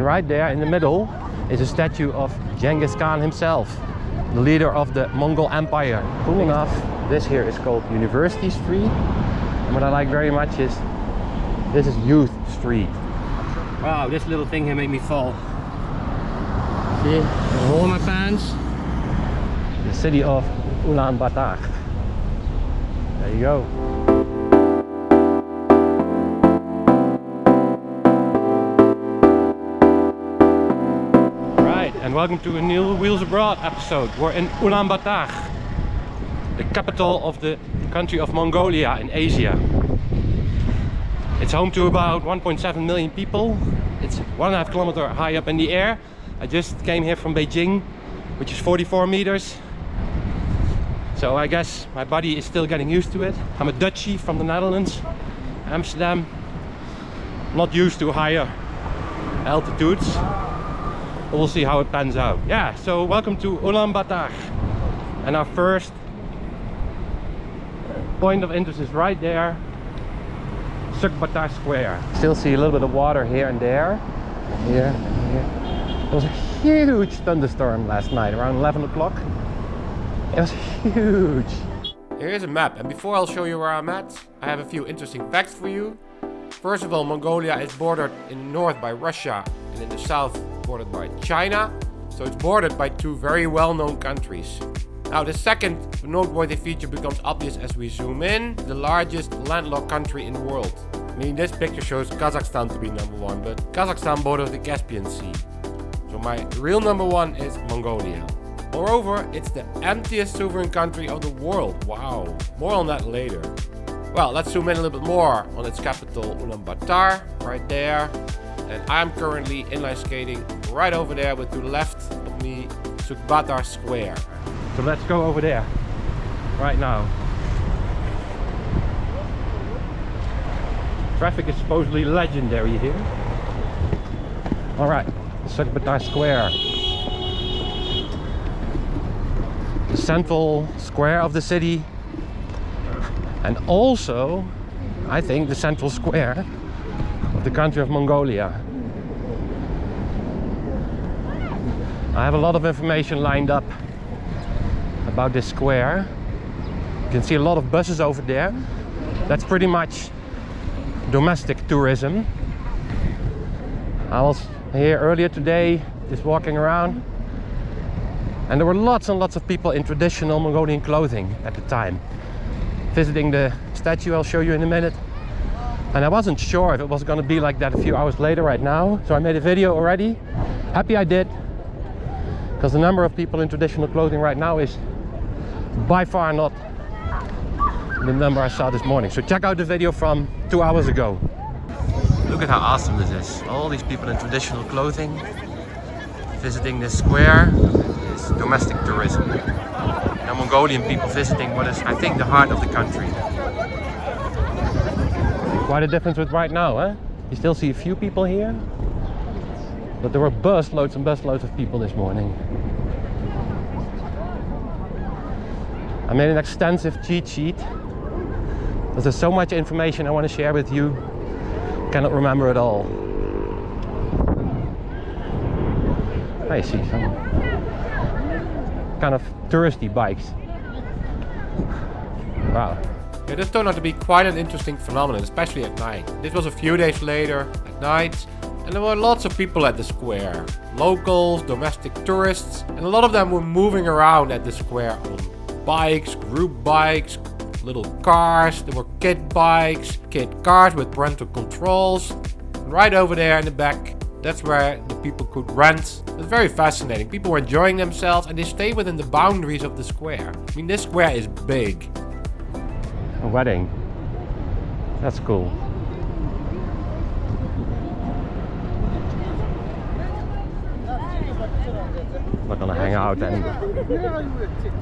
right there in the middle is a statue of Genghis Khan himself, the leader of the Mongol Empire. Cool enough, this here is called University Street. And what I like very much is, this is Youth Street. Wow, this little thing here made me fall. See, a hole in my pants. The city of Ulaanbaatar. There you go. Right, and welcome to a new Wheels Abroad episode. We're in Ulaanbaatar, the capital of the country of Mongolia in Asia. It's home to about 1.7 million people. It's 1.5 kilometers high up in the air. I just came here from Beijing, which is 44 meters. So I guess my body is still getting used to it. I'm a Dutchie from the Netherlands, Amsterdam. Not used to higher altitudes. But we'll see how it pans out. Yeah, so welcome to Ulaanbaatar. And our first point of interest is right there. Sukhbaatar Square. Still see a little bit of water here and there. Here and here. There was a huge thunderstorm last night around 11 o'clock. It was huge. Here's a map, and before I'll show you where I'm at, I have a few interesting facts for you. First of all, Mongolia is bordered in the north by Russia and in the south bordered by China. So it's bordered by two very well-known countries. Now the second noteworthy feature becomes obvious as we zoom in. The largest landlocked country in the world. I mean, this picture shows Kazakhstan to be number one, but Kazakhstan borders the Caspian Sea. So my real number one is Mongolia. Moreover, it's the emptiest sovereign country of the world. Wow, more on that later. Well, let's zoom in a little bit more on its capital, Ulaanbaatar, right there. And I'm currently inline skating right over there with to the left of me, Sukhbaatar Square. So let's go over there, right now. Traffic is supposedly legendary here. Alright, Sukhbaatar Square. The central square of the city. And also, I think, the central square of the country of Mongolia. I have a lot of information lined up about this square. You can see a lot of buses over there. That's pretty much domestic tourism. I was here earlier today, just walking around, and there were lots and lots of people in traditional Mongolian clothing at the time, visiting the statue I'll show you in a minute. And I wasn't sure if it was going to be like that a few hours later right now, so I made a video already. Happy I did, because the number of people in traditional clothing right now is by far not the number I saw this morning. So check out the video from 2 hours ago. Look at how awesome this is. All these people in traditional clothing visiting this square. It's domestic tourism. Now Mongolian people visiting what is, I think, the heart of the country. Quite a difference with right now, huh? You still see a few people here, but there were busloads and busloads of people this morning. I made an extensive cheat sheet because there's so much information I want to share with you. Cannot remember it all. I see some kind of touristy bikes. Wow. Yeah, this turned out to be quite an interesting phenomenon, especially at night. This was a few days later at night, and there were lots of people at the square. Locals, domestic tourists, and a lot of them were moving around at the square on bikes, group bikes, little cars. There were kid bikes, kid cars with parental controls. And right over there in the back, that's where the people could rent. It was very fascinating. People were enjoying themselves and they stayed within the boundaries of the square. I mean, this square is big. A wedding. That's cool. I'm not gonna hang out and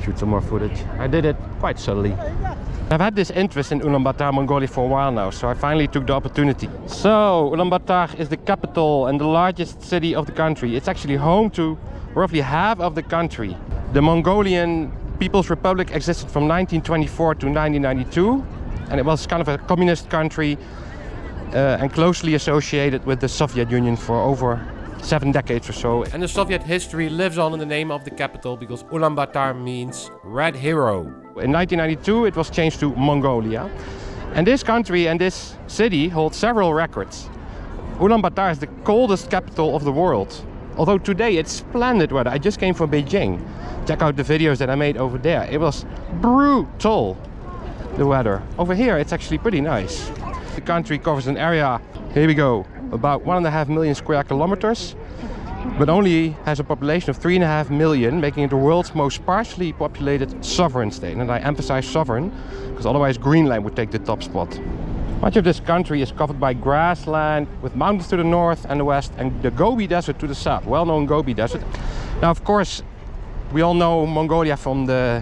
shoot some more footage. I did it quite subtly. I've had this interest in Ulaanbaatar, Mongolia for a while now, so I finally took the opportunity. So, Ulaanbaatar is the capital and the largest city of the country. It's actually home to roughly half of the country. The Mongolian People's Republic existed from 1924 to 1992, and it was kind of a communist country and closely associated with the Soviet Union for over 7 decades or so. And the Soviet history lives on in the name of the capital because Ulaanbaatar means Red Hero. In 1992 it was changed to Mongolia. And this country and this city hold several records. Ulaanbaatar is the coldest capital of the world. Although today it's splendid weather. I just came from Beijing. Check out the videos that I made over there. It was brutal, the weather. Over here it's actually pretty nice. The country covers an area, here we go, about 1.5 million square kilometers, but only has a population of 3.5 million, making it the world's most sparsely populated sovereign state. And I emphasize sovereign, because otherwise Greenland would take the top spot. Much of this country is covered by grassland, with mountains to the north and the west, and the Gobi Desert to the south, well-known Gobi Desert. Now, of course, we all know Mongolia from the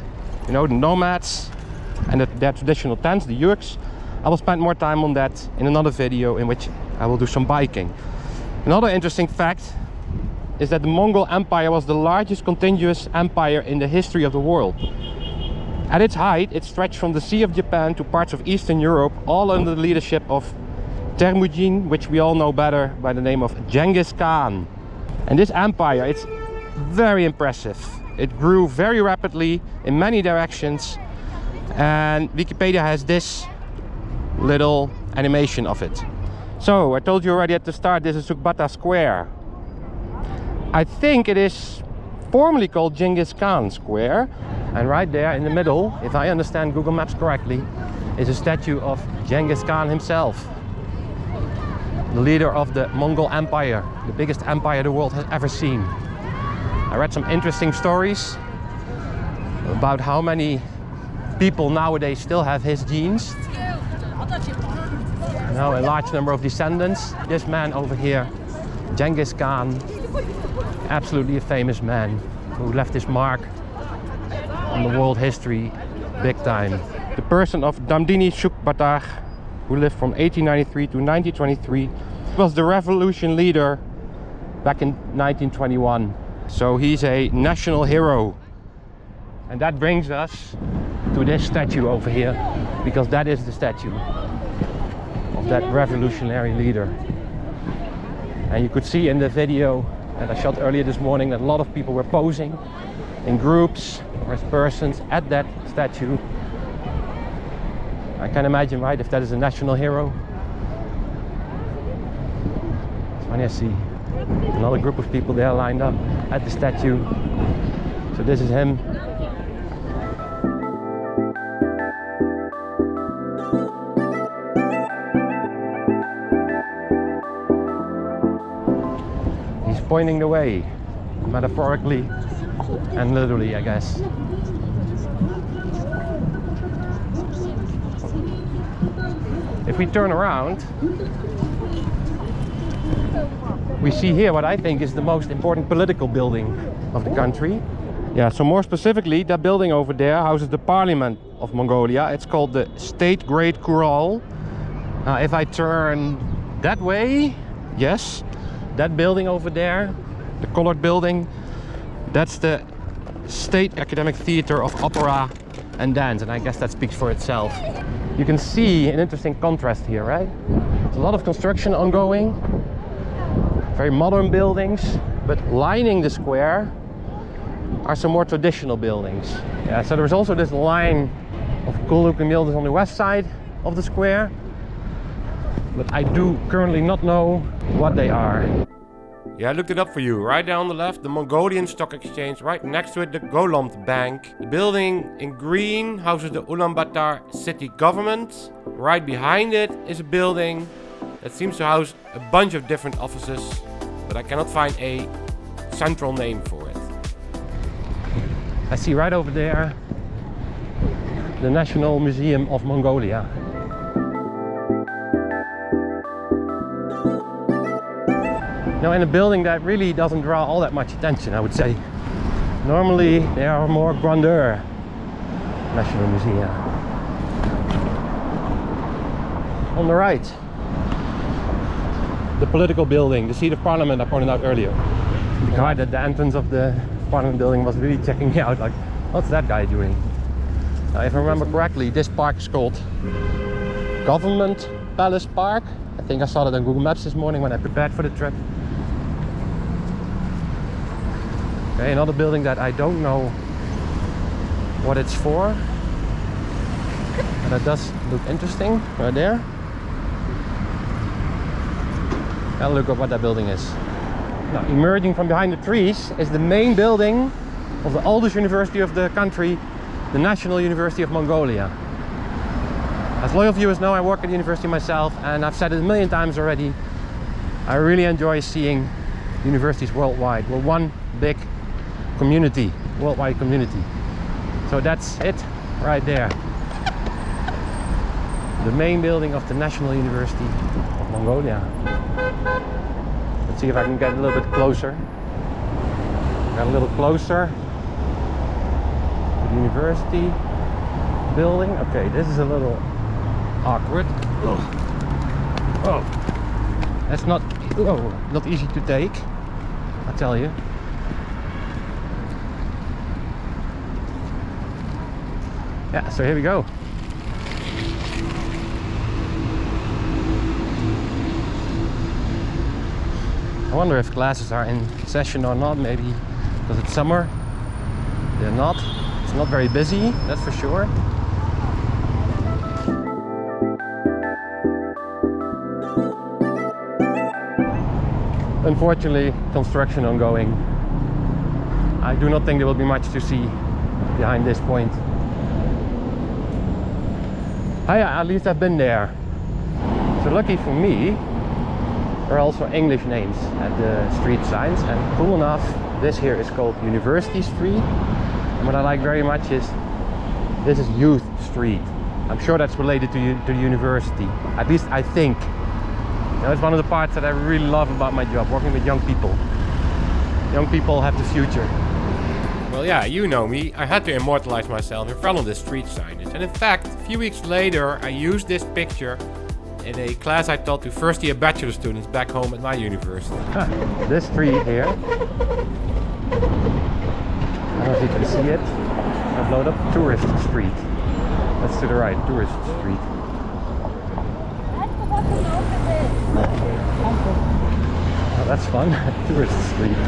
nomads and their traditional tents, the yurks. I will spend more time on that in another video in which I will do some biking. Another interesting fact is that the Mongol Empire was the largest continuous empire in the history of the world. At its height, it stretched from the Sea of Japan to parts of Eastern Europe, all under the leadership of Temujin, which we all know better by the name of Genghis Kahn. And this empire, it's very impressive. It grew very rapidly in many directions, and Wikipedia has this little animation of it. So I told you already at the start, this is Sukhbaatar Square. I think it is formerly called Genghis Kahn Square, and right there in the middle, if I understand Google Maps correctly, is a statue of Genghis Kahn himself, the leader of the Mongol Empire, the biggest empire the world has ever seen. I read some interesting stories about how many people nowadays still have his genes. Now a large number of descendants. This man over here, Genghis Kahn, absolutely a famous man who left his mark on the world history big time. The person of Damdini Sukhbaatar, who lived from 1893 to 1923, was the revolution leader back in 1921. So he's a national hero. And that brings us to this statue over here, because that is the statue of that revolutionary leader. And you could see in the video that I shot earlier this morning that a lot of people were posing in groups or as persons at that statue. I can imagine, right, if that is a national hero. It's funny, I see another group of people there lined up at the statue. So this is him. He's pointing the way, metaphorically and literally, I guess. If we turn around, we see here what I think is the most important political building of the country. Yeah, so more specifically, that building over there houses the Parliament of Mongolia. It's called the State Great Khural. Now, if I turn that way, yes, that building over there, the colored building, that's the State Academic Theater of Opera and Dance, and I guess that speaks for itself. You can see an interesting contrast here, right? There's a lot of construction ongoing, very modern buildings, but lining the square are some more traditional buildings. Yeah, so there's also this line of cool looking buildings on the west side of the square, but I do currently not know what they are. Yeah, I looked it up for you. Right down on the left, the Mongolian Stock Exchange. Right next to it, the Golomb Bank. The building in green houses the Ulaanbaatar city government. Right behind it is a building that seems to house a bunch of different offices, but I cannot find a central name for it. I see right over there the National Museum of Mongolia. Now, in a building that really doesn't draw all that much attention, I would say. Normally they are more grandeur. National Museum. On the right, the political building, the seat of parliament I pointed out earlier. The guy at the entrance of the parliament building was really checking me out, like, what's that guy doing? If I remember correctly, this park is called Government Palace Park. I think I saw it on Google Maps this morning when I prepared for the trip. Okay, another building that I don't know what it's for, but it does look interesting right there. Now look at what that building is. Now, emerging from behind the trees is the main building of the oldest university of the country, the National University of Mongolia. As loyal viewers know, I work at the university myself, and I've said it a million times already. I really enjoy seeing universities worldwide. We're one big community, worldwide community. So that's it right there. The main building of the National University of Mongolia. Let's see if I can get a little bit closer. Got a little closer. The university building. Okay, this is a little awkward. Oh, that's not easy to take, I tell you. Yeah, so here we go. I wonder if classes are in session or not, maybe because it's summer. They're not. It's not very busy, that's for sure. Unfortunately, construction ongoing. I do not think there will be much to see behind this point. At least I've been there. So lucky for me, there are also English names at the street signs, and cool enough, this here is called University Street. And what I like very much is this is Youth Street. I'm sure that's related to the university. At least I think. You know, it's one of the parts that I really love about my job, working with young people. Young people have the future. Well, yeah, you know me. I had to immortalize myself in front of the street signage. And in fact, a few weeks later, I used this picture in a class I taught to first year bachelor students back home at my university. This street here. I don't know if you can see it. I've loaded up Tourist Street. That's to the right, Tourist Street. Oh, that's fun. Tourist Street.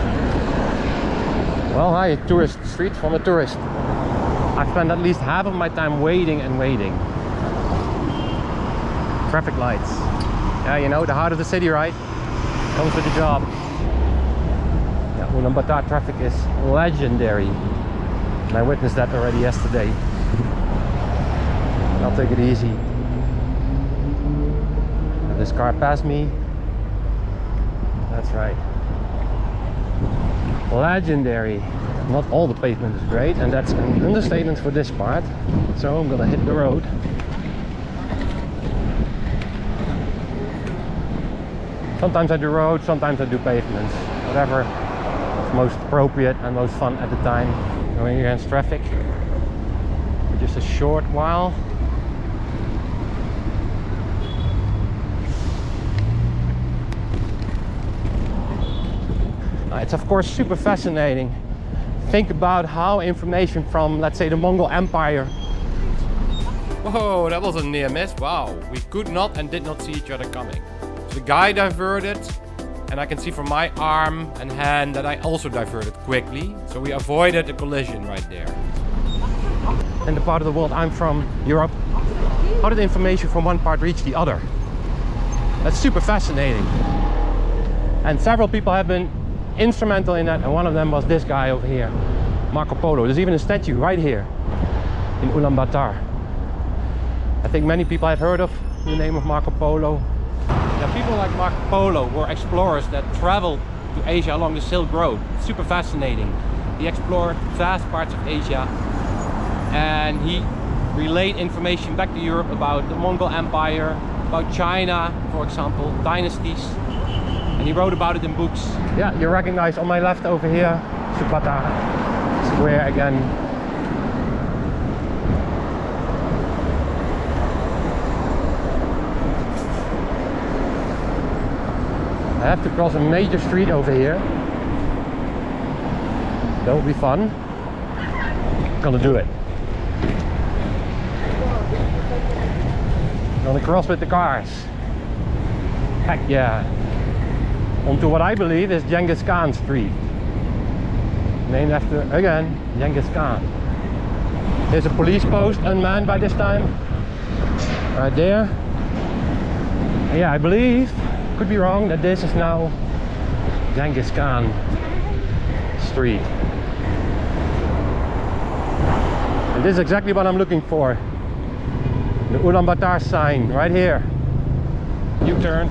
Well, hi, Tourist Street from a tourist. I spend at least half of my time waiting and waiting. Traffic lights. Yeah, you know, the heart of the city, right? Comes with the job. Yeah, Ulaanbaatar traffic is legendary. And I witnessed that already yesterday. I'll take it easy. Let this car pass me. That's right. Legendary. Not all the pavement is great, and that's an understatement for this part. So I'm gonna hit the road. Sometimes I do road, sometimes I do pavements. Whatever is most appropriate and most fun at the time. Going against traffic for just a short while. It's of course super fascinating. Think about how information from, let's say, the Mongol Empire. Whoa, that was a near miss. Wow, we could not and did not see each other coming. So the guy diverted, and I can see from my arm and hand that I also diverted quickly. So we avoided a collision right there. In the part of the world I'm from, Europe, how did information from one part reach the other? That's super fascinating. And several people have been instrumental in that, and one of them was this guy over here, Marco Polo. There's even a statue right here in Ulaanbaatar. I think many people have heard of the name of Marco Polo. Yeah, people like Marco Polo were explorers that traveled to Asia along the Silk Road. It's super fascinating. He explored vast parts of Asia, and he relayed information back to Europe about the Mongol Empire, about China, for example, dynasties. And he wrote about it in books. Yeah, you recognize on my left over here, Sukhbaatar Square again. I have to cross a major street over here. That will be fun. Gonna do it. Gonna cross with the cars. Heck yeah. Onto what I believe is Genghis Kahn Street. named after, again, Genghis Kahn. There's a police post, unmanned by this time. Right there. And yeah, I believe, could be wrong, that this is now Genghis Kahn Street. And this is exactly what I'm looking for. The Ulaanbaatar sign, right here. U-turn.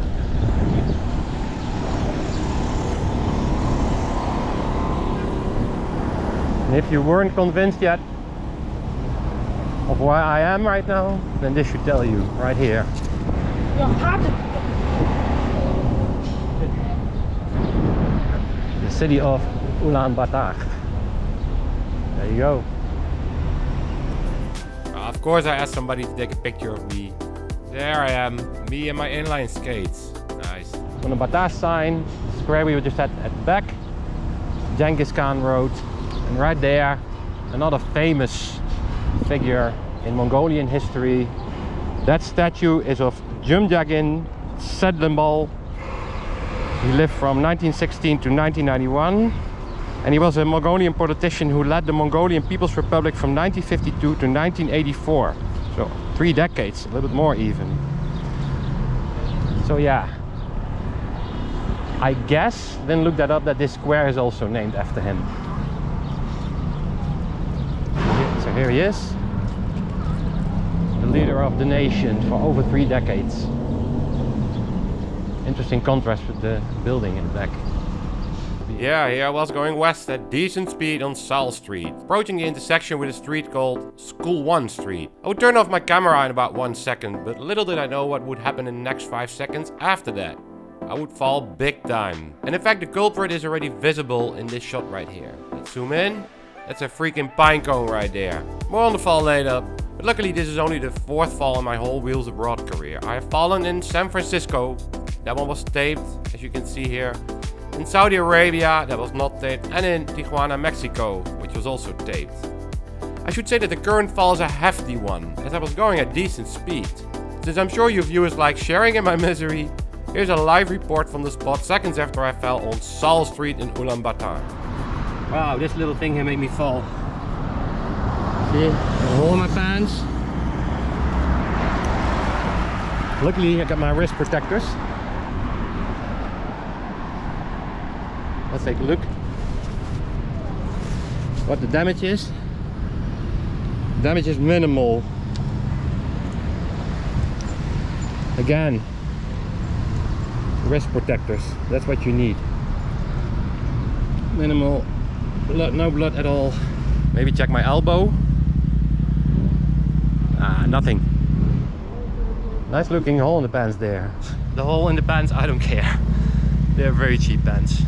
And if you weren't convinced yet of where I am right now, then this should tell you, right here. The city of Ulaanbaatar. There you go. Of course I asked somebody to take a picture of me. There I am, me and my inline skates. Nice. Ulaanbaatar sign, square we were just at the back. Genghis Khan Road. And right there, another famous figure in Mongolian history. That statue is of Genghis Kahn. He lived from 1916 to 1991. And he was a Mongolian politician who led the Mongolian People's Republic from 1952 to 1984. So 3 decades, a little bit more even. So yeah, I guess, then look that up, that this square is also named after him. So here he is, the leader of the nation for over 3 decades. Interesting contrast with the building in the back. Yeah, here I was going west at decent speed on Sal Street, approaching the intersection with a street called School 1 Street. I would turn off my camera in about 1 second, but little did I know what would happen in the next 5 seconds after that. I would fall big time. And in fact, the culprit is already visible in this shot right here. Let's zoom in. That's a freaking pine cone right there. More on the fall later, but luckily this is only the 4th fall in my whole Wheels Abroad career. I have fallen in San Francisco. That one was taped, as you can see here. In Saudi Arabia, that was not taped, and in Tijuana, Mexico, which was also taped. I should say that the current fall is a hefty one, as I was going at decent speed. Since I'm sure you viewers like sharing in my misery, here's a live report from the spot seconds after I fell on Sal Street in Ulaanbaatar. Wow, this little thing here made me fall. See, a hole in my pants. Luckily, I got my wrist protectors. Let's take a look what the damage is. Damage is minimal. Again, wrist protectors, that's what you need. Minimal blood, no blood at all. Maybe check my elbow. Nothing. Nice looking hole in the pants there. The hole in the pants, I don't care. They're very cheap pants.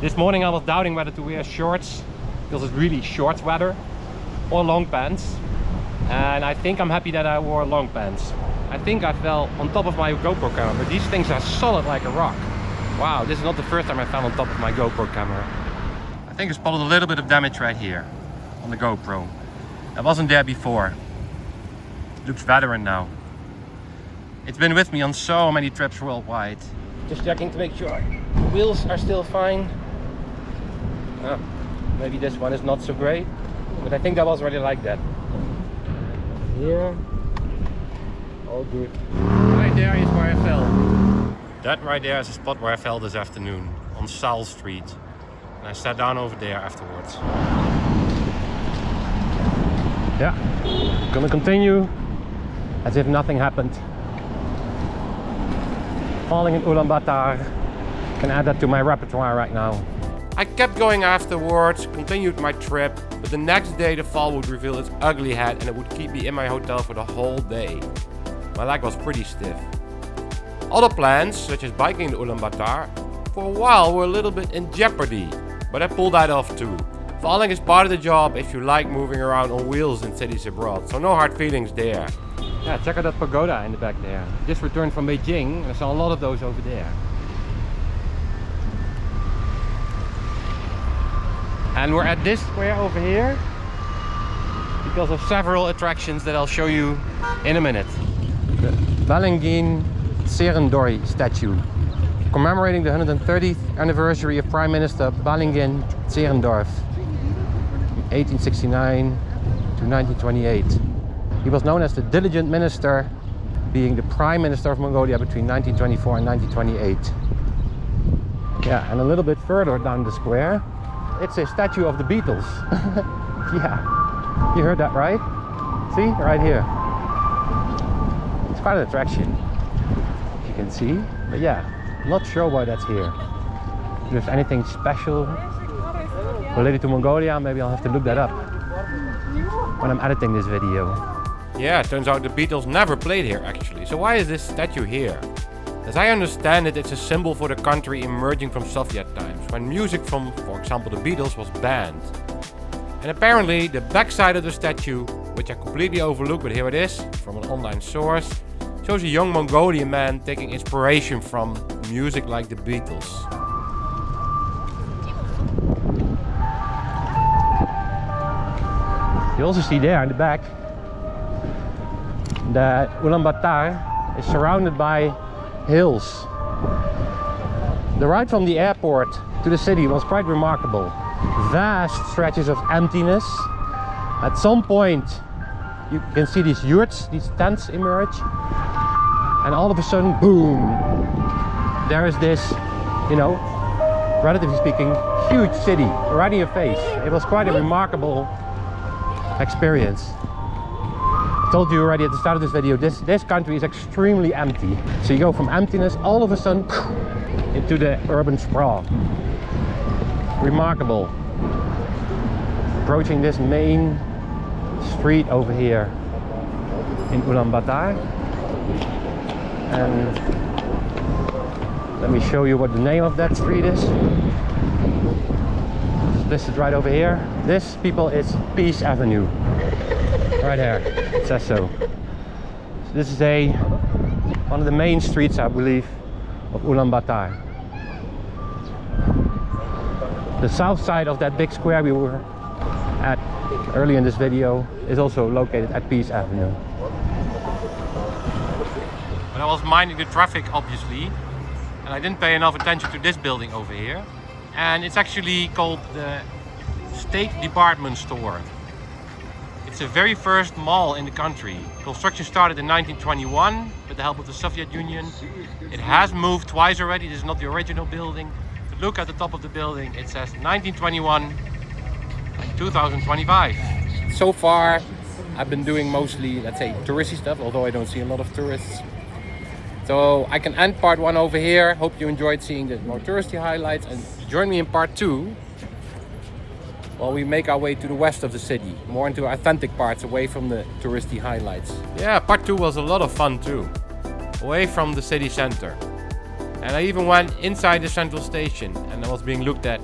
This morning I was doubting whether to wear shorts, because it's really shorts weather, or long pants. And I think I'm happy that I wore long pants. I think I fell on top of my GoPro camera, but these things are solid like a rock. Wow, this is not the first time I fell on top of my GoPro camera. I think I spotted a little bit of damage right here on the GoPro. That wasn't there before. It looks veteran now. It's been with me on so many trips worldwide. Just checking to make sure the wheels are still fine. Maybe this one is not so great, but I think that was already like that. Here, all good. Right there is where I fell. That right there is the spot where I fell this afternoon, on Sal Street. And I sat down over there afterwards. Yeah, gonna continue as if nothing happened. Falling in Ulaanbaatar, can add that to my repertoire right now. I kept going afterwards, continued my trip, but the next day the fall would reveal its ugly head and it would keep me in my hotel for the whole day. My leg was pretty stiff. Other plans, such as biking to Ulaanbaatar, for a while were a little bit in jeopardy, but I pulled that off too. Falling is part of the job if you like moving around on wheels in cities abroad, so no hard feelings there. Yeah, check out that pagoda in the back there. Just returned from Beijing, I saw a lot of those over there. And we're at this square over here because of several attractions that I'll show you in a minute. The Balengin Serendoi statue, commemorating the 130th anniversary of Prime Minister Balengin Serendorf. 1869 to 1928. He was known as the diligent minister, being the prime minister of Mongolia between 1924 and 1928. Yeah, and a little bit further down the square, it's a statue of the Beatles. Yeah, you heard that right? See, right here. It's quite an attraction, if you can see. But yeah, not sure why that's here. If there's anything special related to Mongolia, maybe I'll have to look that up when I'm editing this video. Yeah, it turns out the Beatles never played here actually. So why is this statue here? As I understand it, it's a symbol for the country emerging from Soviet times, when music from, for example, the Beatles was banned. And apparently the backside of the statue, which I completely overlooked, but here it is, from an online source, shows a young Mongolian man taking inspiration from music like the Beatles. You also see there in the back that Ulaanbaatar is surrounded by hills. The ride from the airport to the city was quite remarkable. Vast stretches of emptiness. At some point you can see these yurts, these tents emerge, and all of a sudden, boom, there is this, you know, relatively speaking, huge city right in your face. It was quite a remarkable experience. I told you already at the start of this video, this country is extremely empty. So you go from emptiness all of a sudden into the urban sprawl. Remarkable. Approaching this main street over here in Ulaanbaatar. And let me show you what the name of that street is. It's listed right over here. This, people, is Peace Avenue. Right here, it says so. This is one of the main streets, I believe, of Ulaanbaatar. The south side of that big square we were at earlier in this video is also located at Peace Avenue. But I was minding the traffic, obviously, and I didn't pay enough attention to this building over here. And it's actually called the State Department Store. It's the very first mall in the country. Construction started in 1921 with the help of the Soviet Union. It has moved twice already. This is not the original building. But look at the top of the building. It says 1921 and 2025. So far, I've been doing mostly, let's say, touristy stuff, although I don't see a lot of tourists. So I can end part 1 over here. Hope you enjoyed seeing the more touristy highlights, and join me in part 2 while we make our way to the west of the city, more into authentic parts away from the touristy highlights. Yeah, part 2 was a lot of fun too, away from the city center. And I even went inside the central station, and I was being looked at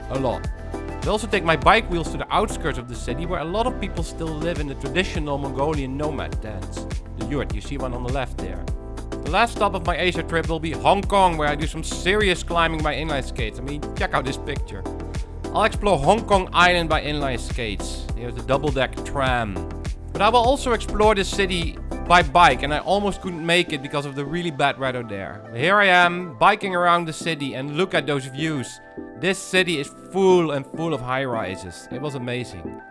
a lot. I also take my bike wheels to the outskirts of the city, where a lot of people still live in the traditional Mongolian nomad dance. The yurt, you see one on the left there. The last stop of my Asia trip will be Hong Kong, where I do some serious climbing by inline skates. I mean, check out this picture. I'll explore Hong Kong Island by inline skates. Here's the double-deck tram. But I will also explore the city by bike, and I almost couldn't make it because of the really bad weather there. Here I am, biking around the city, and look at those views. This city is full of high rises. It was amazing.